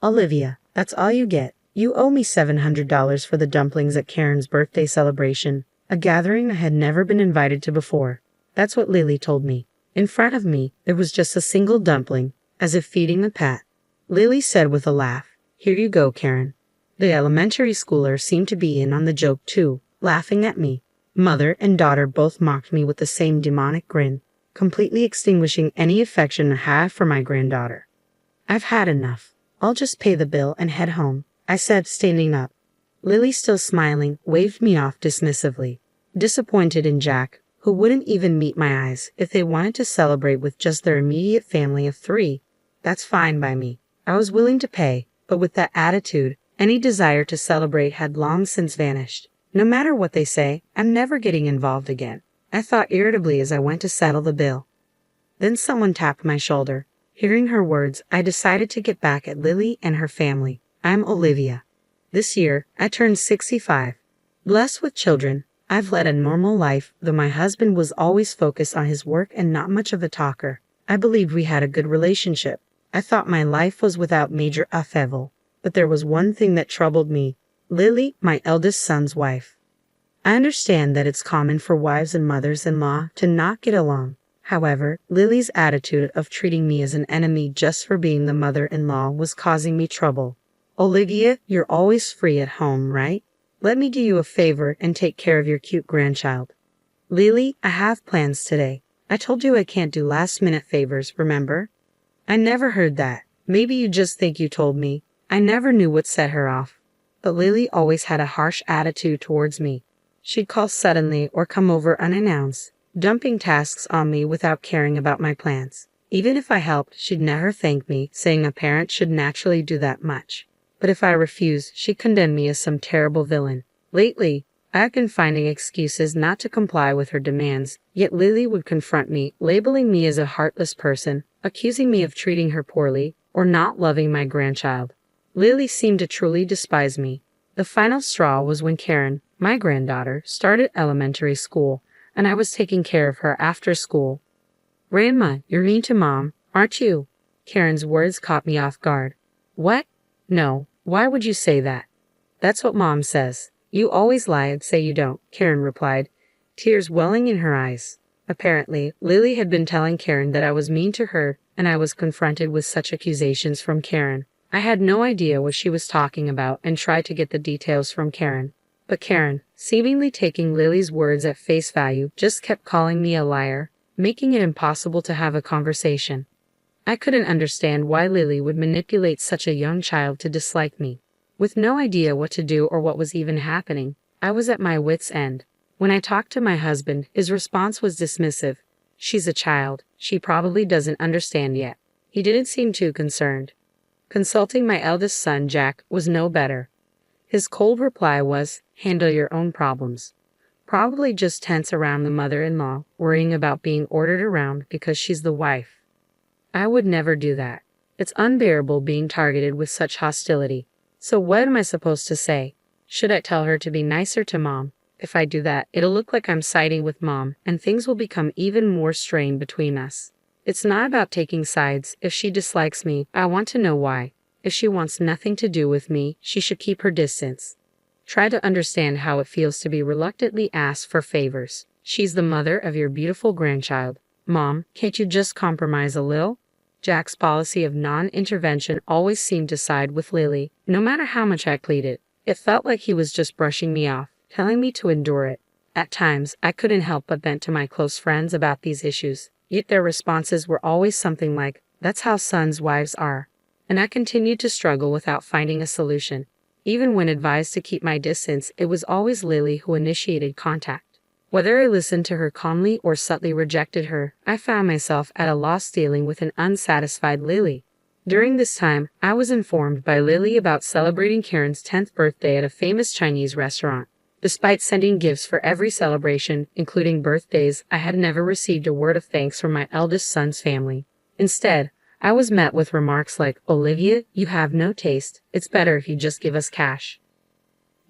Olivia, that's all you get. You owe me $700 for the dumplings at Karen's birthday celebration, a gathering I had never been invited to before. That's what Lily told me. In front of me, there was just a single dumpling, as if feeding a pat. Lily said with a laugh, "Here you go, Karen." The elementary schooler seemed to be in on the joke too, laughing at me. Mother and daughter both mocked me with the same demonic grin, completely extinguishing any affection I had for my granddaughter. "I've had enough. I'll just pay the bill and head home," I said, standing up. Lily, still smiling, waved me off dismissively. Disappointed in Jack, who wouldn't even meet my eyes if they wanted to celebrate with just their immediate family of 3. That's fine by me. I was willing to pay, but with that attitude, any desire to celebrate had long since vanished. No matter what they say, I'm never getting involved again, I thought irritably as I went to settle the bill. Then someone tapped my shoulder. Hearing her words, I decided to get back at Lily and her family. I'm Olivia. This year, I turned 65. Blessed with children, I've led a normal life, though my husband was always focused on his work and not much of a talker. I believed we had a good relationship. I thought my life was without major upheaval. But there was one thing that troubled me. Lily, my eldest son's wife. I understand that it's common for wives and mothers-in-law to not get along. However, Lily's attitude of treating me as an enemy just for being the mother-in-law was causing me trouble. "Olivia, you're always free at home, right? Let me do you a favor and take care of your cute grandchild." "Lily, I have plans today. I told you I can't do last-minute favors, remember?" "I never heard that. Maybe you just think you told me." I never knew what set her off. But Lily always had a harsh attitude towards me. She'd call suddenly or come over unannounced, dumping tasks on me without caring about my plans. Even if I helped, she'd never thank me, saying a parent should naturally do that much. But if I refused, she condemned me as some terrible villain. Lately, I've been finding excuses not to comply with her demands, yet Lily would confront me, labeling me as a heartless person, accusing me of treating her poorly, or not loving my grandchild. Lily seemed to truly despise me. The final straw was when Karen, my granddaughter, started elementary school, and I was taking care of her after school. "Grandma, you're mean to Mom, aren't you?" Karen's words caught me off guard. "What? No, why would you say that?" "That's what Mom says. You always lie and say you don't," Karen replied, tears welling in her eyes. Apparently, Lily had been telling Karen that I was mean to her, and I was confronted with such accusations from Karen. I had no idea what she was talking about and tried to get the details from Karen. But Karen, seemingly taking Lily's words at face value, just kept calling me a liar, making it impossible to have a conversation. I couldn't understand why Lily would manipulate such a young child to dislike me. With no idea what to do or what was even happening, I was at my wit's end. When I talked to my husband, his response was dismissive. "She's a child. She probably doesn't understand yet." He didn't seem too concerned. Consulting my eldest son, Jack, was no better. His cold reply was, "Handle your own problems." Probably just tense around the mother-in-law, worrying about being ordered around because she's the wife. I would never do that. It's unbearable being targeted with such hostility. So what am I supposed to say? Should I tell her to be nicer to Mom? If I do that, it'll look like I'm siding with Mom, and things will become even more strained between us. It's not about taking sides. If she dislikes me, I want to know why. If she wants nothing to do with me, she should keep her distance. Try to understand how it feels to be reluctantly asked for favors. She's the mother of your beautiful grandchild. Mom, can't you just compromise a little? Jack's policy of non-intervention always seemed to side with Lily, no matter how much I pleaded. It felt like he was just brushing me off, telling me to endure it. At times, I couldn't help but vent to my close friends about these issues. Yet their responses were always something like, "That's how sons' wives are." And I continued to struggle without finding a solution. Even when advised to keep my distance, it was always Lily who initiated contact. Whether I listened to her calmly or subtly rejected her, I found myself at a loss dealing with an unsatisfied Lily. During this time, I was informed by Lily about celebrating Karen's 10th birthday at a famous Chinese restaurant. Despite sending gifts for every celebration, including birthdays, I had never received a word of thanks from my eldest son's family. Instead, I was met with remarks like, "Olivia, you have no taste. It's better if you just give us cash."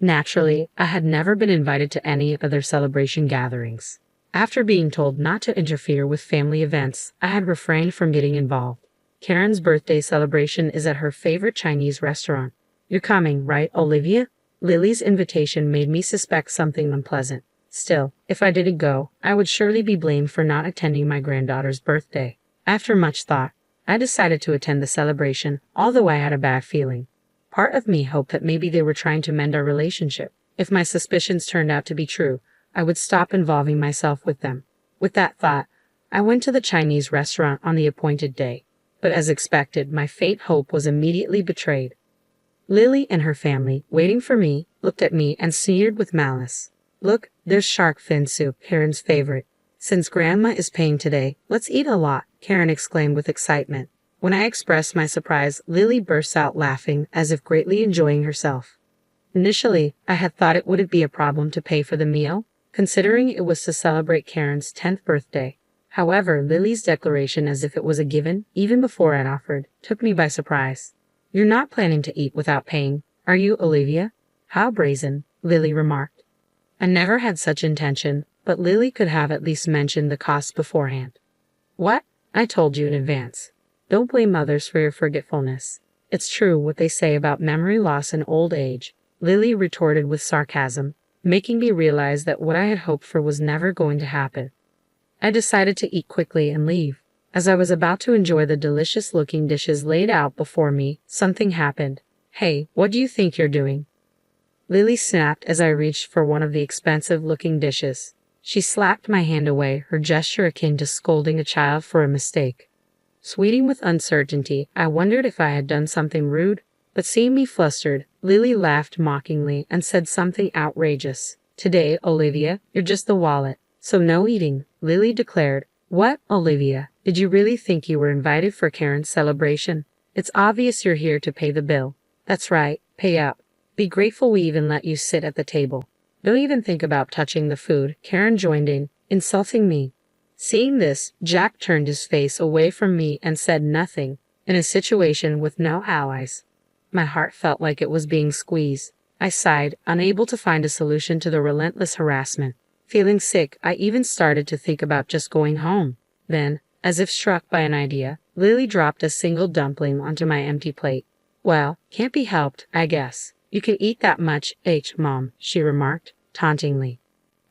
Naturally, I had never been invited to any of their celebration gatherings. After being told not to interfere with family events, I had refrained from getting involved. Karen's birthday celebration is at her favorite Chinese restaurant. You're coming, right, Olivia? Lily's invitation made me suspect something unpleasant. Still, if I didn't go, I would surely be blamed for not attending my granddaughter's birthday. After much thought, I decided to attend the celebration, although I had a bad feeling. Part of me hoped that maybe they were trying to mend our relationship. If my suspicions turned out to be true, I would stop involving myself with them. With that thought, I went to the Chinese restaurant on the appointed day. But as expected, my faint hope was immediately betrayed. Lily and her family, waiting for me, looked at me and sneered with malice. Look, there's shark fin soup, Karen's favorite. Since Grandma is paying today, let's eat a lot, Karen exclaimed with excitement. When I expressed my surprise, Lily burst out laughing as if greatly enjoying herself. Initially, I had thought it wouldn't be a problem to pay for the meal, considering it was to celebrate Karen's 10th birthday. However, Lily's declaration, as if it was a given, even before I'd offered, took me by surprise. You're not planning to eat without paying, are you, Olivia? How brazen, Lily remarked. I never had such intention, but Lily could have at least mentioned the cost beforehand. What? I told you in advance. Don't blame others for your forgetfulness. It's true what they say about memory loss and old age, Lily retorted with sarcasm, making me realize that what I had hoped for was never going to happen. I decided to eat quickly and leave. As I was about to enjoy the delicious-looking dishes laid out before me, something happened. Hey, what do you think you're doing? Lily snapped as I reached for one of the expensive-looking dishes. She slapped my hand away, her gesture akin to scolding a child for a mistake. Sweating with uncertainty, I wondered if I had done something rude, but seeing me flustered, Lily laughed mockingly and said something outrageous. Today, Olivia, you're just the wallet, so no eating, Lily declared. What, Olivia? Did you really think you were invited for Karen's celebration? It's obvious you're here to pay the bill. That's right, pay up. Be grateful we even let you sit at the table. Don't even think about touching the food, Karen joined in, insulting me. Seeing this, Jack turned his face away from me and said nothing, in a situation with no allies. My heart felt like it was being squeezed. I sighed, unable to find a solution to the relentless harassment. Feeling sick, I even started to think about just going home. Then, as if struck by an idea, Lily dropped a single dumpling onto my empty plate. Well, can't be helped, I guess. You can eat that much, Mom, she remarked, tauntingly.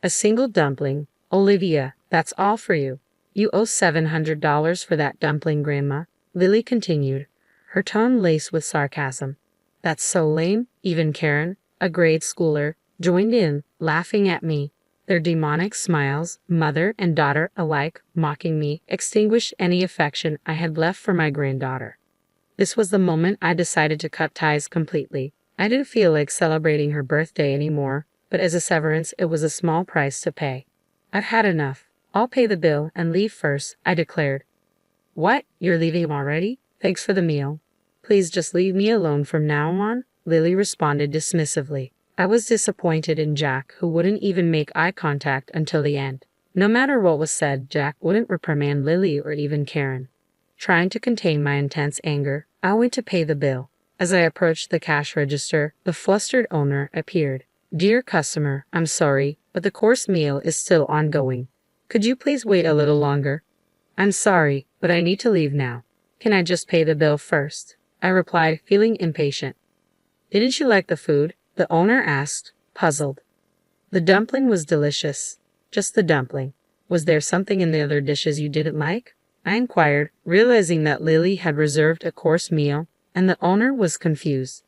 A single dumpling? Olivia, that's all for you. You owe $700 for that dumpling, Grandma, Lily continued, her tone laced with sarcasm. That's so lame, even Karen, a grade schooler, joined in, laughing at me. Their demonic smiles, mother and daughter alike, mocking me, extinguished any affection I had left for my granddaughter. This was the moment I decided to cut ties completely. I didn't feel like celebrating her birthday anymore, but as a severance, it was a small price to pay. I've had enough. I'll pay the bill and leave first, I declared. What? You're leaving already? Thanks for the meal. Please just leave me alone from now on, Lily responded dismissively. I was disappointed in Jack, who wouldn't even make eye contact until the end. No matter what was said, Jack wouldn't reprimand Lily or even Karen. Trying to contain my intense anger, I went to pay the bill. As I approached the cash register, the flustered owner appeared. Dear customer, I'm sorry, but the course meal is still ongoing. Could you please wait a little longer? I'm sorry, but I need to leave now. Can I just pay the bill first? I replied, feeling impatient. Didn't you like the food? The owner asked, puzzled. The dumpling was delicious. Just the dumpling. Was there something in the other dishes you didn't like? I inquired, realizing that Lily had reserved a course meal, and the owner was confused.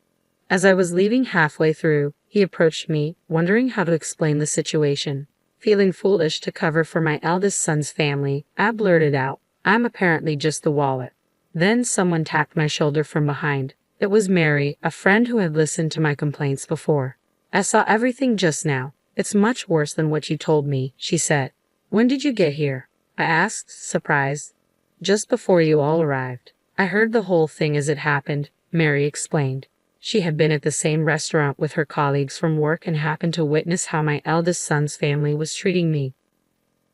As I was leaving halfway through, he approached me, wondering how to explain the situation. Feeling foolish to cover for my eldest son's family, I blurted out, I'm apparently just the wallet. Then someone tapped my shoulder from behind. It was Mary, a friend who had listened to my complaints before. I saw everything just now. It's much worse than what you told me, she said. When did you get here? I asked, surprised. Just before you all arrived. I heard the whole thing as it happened, Mary explained. She had been at the same restaurant with her colleagues from work and happened to witness how my eldest son's family was treating me.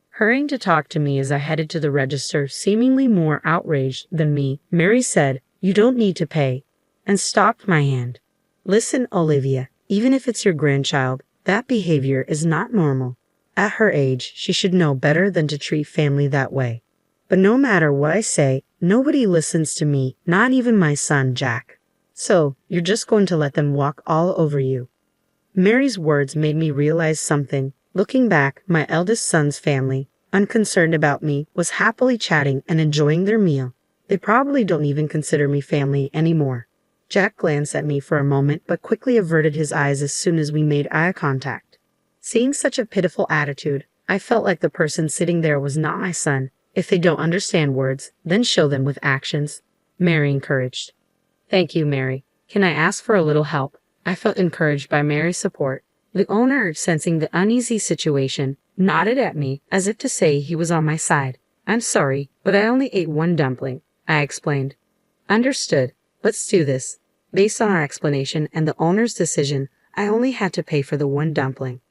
Hurrying to talk to me as I headed to the register, seemingly more outraged than me, Mary said, You don't need to pay, and stopped my hand. Listen, Olivia, even if it's your grandchild, that behavior is not normal. At her age, she should know better than to treat family that way. But no matter what I say, Nobody listens to me, not even my son, Jack. So, you're just going to let them walk all over you. Mary's words made me realize something. Looking back, my eldest son's family, unconcerned about me, was happily chatting and enjoying their meal. They probably don't even consider me family anymore. Jack glanced at me for a moment but quickly averted his eyes as soon as we made eye contact. Seeing such a pitiful attitude, I felt like the person sitting there was not my son. If they don't understand words, then show them with actions, Mary encouraged. Thank you, Mary. Can I ask for a little help? I felt encouraged by Mary's support. The owner, sensing the uneasy situation, nodded at me as if to say he was on my side. I'm sorry, but I only ate one dumpling, I explained. Understood. Let's do this. Based on our explanation and the owner's decision, I only had to pay for the one dumpling.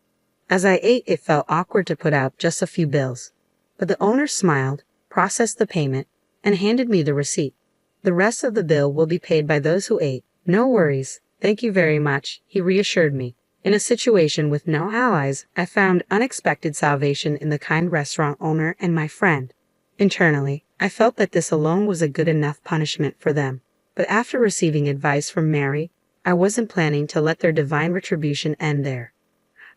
As I ate, it felt awkward to put out just a few bills. But the owner smiled, processed the payment, and handed me the receipt. The rest of the bill will be paid by those who ate. No worries. Thank you very much, he reassured me. In a situation with no allies, I found unexpected salvation in the kind restaurant owner and my friend. Internally, I felt that this alone was a good enough punishment for them. But after receiving advice from Mary, I wasn't planning to let their divine retribution end there.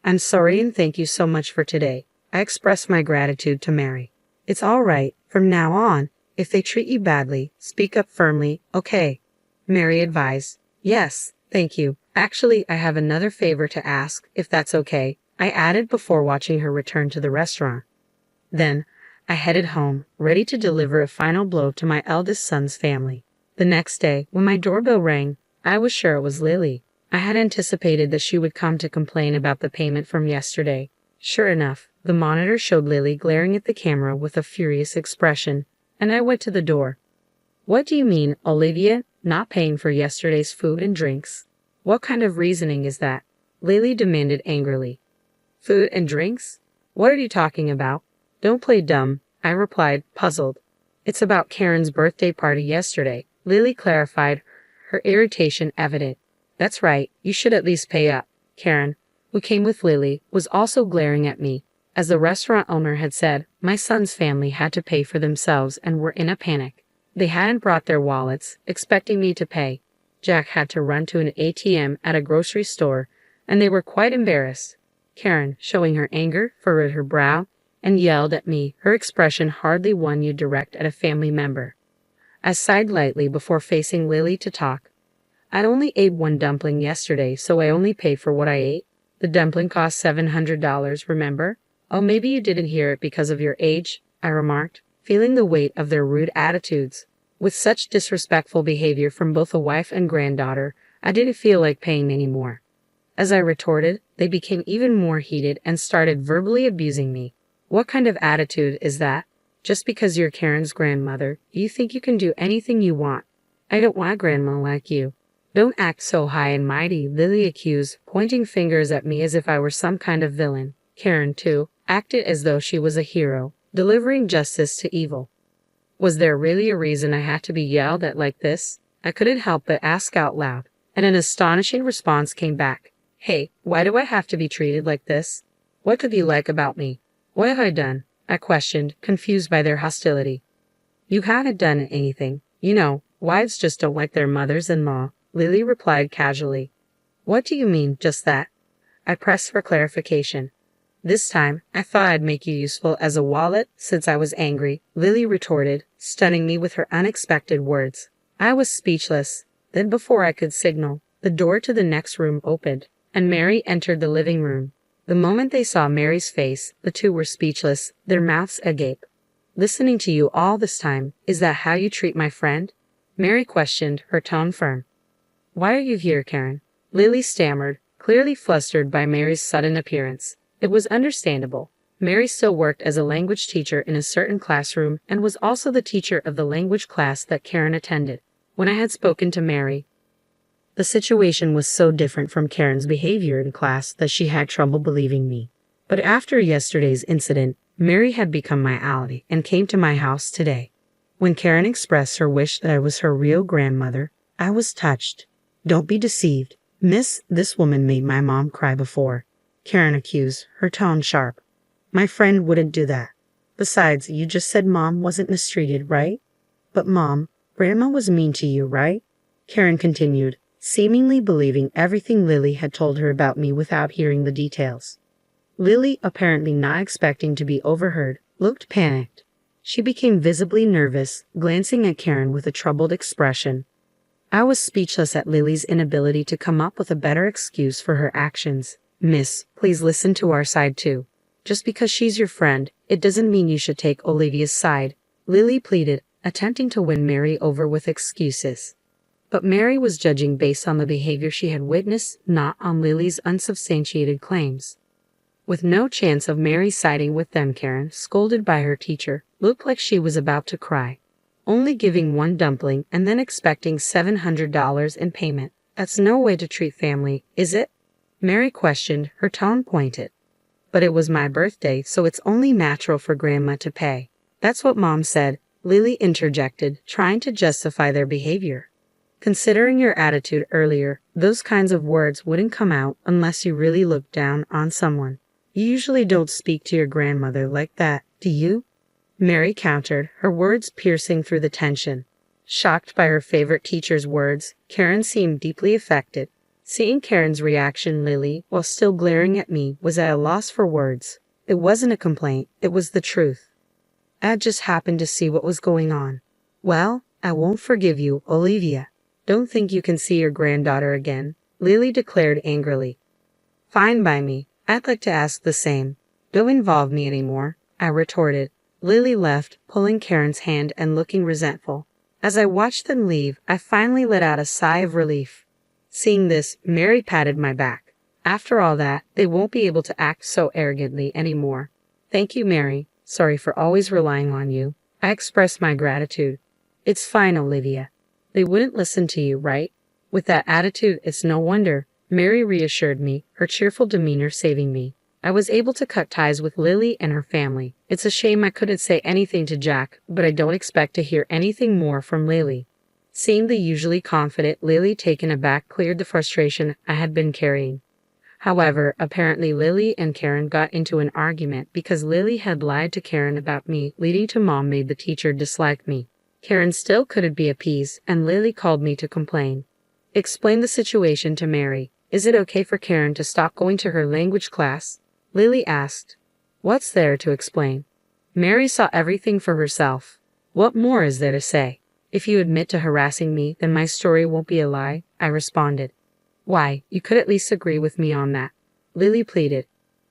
I'm sorry and thank you so much for today. I expressed my gratitude to Mary. It's all right. From now on, if they treat you badly, speak up firmly, okay? Mary advised. Yes, thank you. Actually, I have another favor to ask, if that's okay, I added before watching her return to the restaurant. Then, I headed home, ready to deliver a final blow to my eldest son's family. The next day, when my doorbell rang, I was sure it was Lily. I had anticipated that she would come to complain about the payment from yesterday. Sure enough, the monitor showed Lily glaring at the camera with a furious expression, and I went to the door. What do you mean, Olivia, not paying for yesterday's food and drinks? What kind of reasoning is that? Lily demanded angrily. Food and drinks? What are you talking about? Don't play dumb, I replied, puzzled. It's about Karen's birthday party yesterday, Lily clarified, her irritation evident. That's right, you should at least pay up. Karen, who came with Lily, was also glaring at me. As the restaurant owner had said, my son's family had to pay for themselves and were in a panic. They hadn't brought their wallets, expecting me to pay. Jack had to run to an ATM at a grocery store, and they were quite embarrassed. Karen, showing her anger, furrowed her brow, and yelled at me, her expression hardly one you'd direct at a family member. I sighed lightly before facing Lily to talk. I'd only ate one dumpling yesterday, so I only pay for what I ate. The dumpling cost $700, remember? Oh, maybe you didn't hear it because of your age, I remarked, feeling the weight of their rude attitudes. With such disrespectful behavior from both a wife and granddaughter, I didn't feel like paying anymore. As I retorted, they became even more heated and started verbally abusing me. What kind of attitude is that? Just because you're Karen's grandmother, you think you can do anything you want. I don't want a grandma like you. Don't act so high and mighty, Lily accused, pointing fingers at me as if I were some kind of villain. Karen, too, acted as though she was a hero, delivering justice to evil. Was there really a reason I had to be yelled at like this? I couldn't help but ask out loud, and an astonishing response came back. Hey, why do I have to be treated like this? What could you like about me? What have I done? I questioned, confused by their hostility. You haven't done anything. You know, wives just don't like their mothers-in-law, Lily replied casually. What do you mean, just that? I pressed for clarification. This time, I thought I'd make you useful as a wallet since I was angry, Lily retorted, stunning me with her unexpected words. I was speechless. Then before I could signal, the door to the next room opened, and Mary entered the living room. The moment they saw Mary's face, the two were speechless, their mouths agape. Listening to you all this time, is that how you treat my friend? Mary questioned, her tone firm. Why are you here, Karen? Lily stammered, clearly flustered by Mary's sudden appearance. It was understandable. Mary still worked as a language teacher in a certain classroom and was also the teacher of the language class that Karen attended. When I had spoken to Mary, the situation was so different from Karen's behavior in class that she had trouble believing me. But after yesterday's incident, Mary had become my ally and came to my house today. When Karen expressed her wish that I was her real grandmother, I was touched. Don't be deceived. Miss, this woman made my mom cry before, Karen accused, her tone sharp. My friend wouldn't do that. Besides, you just said Mom wasn't mistreated, right? But Mom, Grandma was mean to you, right? Karen continued, seemingly believing everything Lily had told her about me without hearing the details. Lily, apparently not expecting to be overheard, looked panicked. She became visibly nervous, glancing at Karen with a troubled expression. I was speechless at Lily's inability to come up with a better excuse for her actions. Miss, please listen to our side too. Just because she's your friend, it doesn't mean you should take Olivia's side, Lily pleaded, attempting to win Mary over with excuses. But Mary was judging based on the behavior she had witnessed, not on Lily's unsubstantiated claims. With no chance of Mary siding with them, Karen, scolded by her teacher, looked like she was about to cry. Only giving one dumpling and then expecting $700 in payment. That's no way to treat family, is it? Mary questioned, her tone pointed. But it was my birthday, so it's only natural for Grandma to pay. That's what Mom said, Lily interjected, trying to justify their behavior. Considering your attitude earlier, those kinds of words wouldn't come out unless you really looked down on someone. You usually don't speak to your grandmother like that, do you? Mary countered, her words piercing through the tension. Shocked by her favorite teacher's words, Karen seemed deeply affected. Seeing Karen's reaction, Lily, while still glaring at me, was at a loss for words. It wasn't a complaint, it was the truth. I just happened to see what was going on. Well, I won't forgive you, Olivia. Don't think you can see your granddaughter again, Lily declared angrily. Fine by me. I'd like to ask the same. Don't involve me anymore, I retorted. Lily left, pulling Karen's hand and looking resentful. As I watched them leave, I finally let out a sigh of relief. Seeing this, Mary patted my back. After all that, they won't be able to act so arrogantly anymore. Thank you, Mary. Sorry for always relying on you. I express my gratitude. It's fine, Olivia. They wouldn't listen to you, right? With that attitude, it's no wonder. Mary reassured me, her cheerful demeanor saving me. I was able to cut ties with Lily and her family. It's a shame I couldn't say anything to Jack, but I don't expect to hear anything more from Lily. Seeing the usually confident Lily taken aback cleared the frustration I had been carrying. However, apparently Lily and Karen got into an argument because Lily had lied to Karen about me, leading to Mom made the teacher dislike me. Karen still couldn't be appeased, and Lily called me to complain. Explain the situation to Mary. Is it okay for Karen to stop going to her language class? Lily asked. What's there to explain? Mary saw everything for herself. What more is there to say? If you admit to harassing me, then my story won't be a lie, I responded. Why, you could at least agree with me on that, Lily pleaded.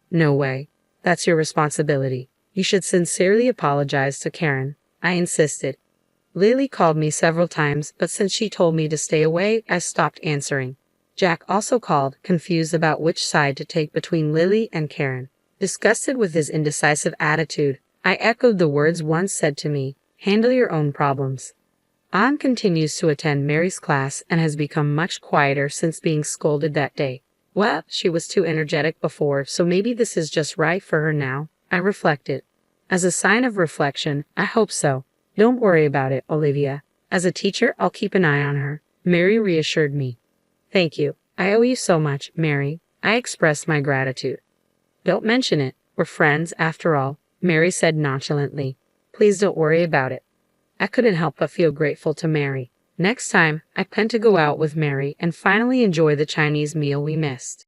No way. That's your responsibility. You should sincerely apologize to Karen, I insisted. Lily called me several times, but since she told me to stay away, I stopped answering. Jack also called, confused about which side to take between Lily and Karen. Disgusted with his indecisive attitude, I echoed the words once said to me, handle your own problems. Anne continues to attend Mary's class and has become much quieter since being scolded that day. Well, she was too energetic before, so maybe this is just right for her now, I reflected. As a sign of reflection, I hope so. Don't worry about it, Olivia. As a teacher, I'll keep an eye on her, Mary reassured me. Thank you. I owe you so much, Mary. I expressed my gratitude. Don't mention it. We're friends, after all, Mary said nonchalantly. Please don't worry about it. I couldn't help but feel grateful to Mary. Next time, I plan to go out with Mary and finally enjoy the Chinese meal we missed.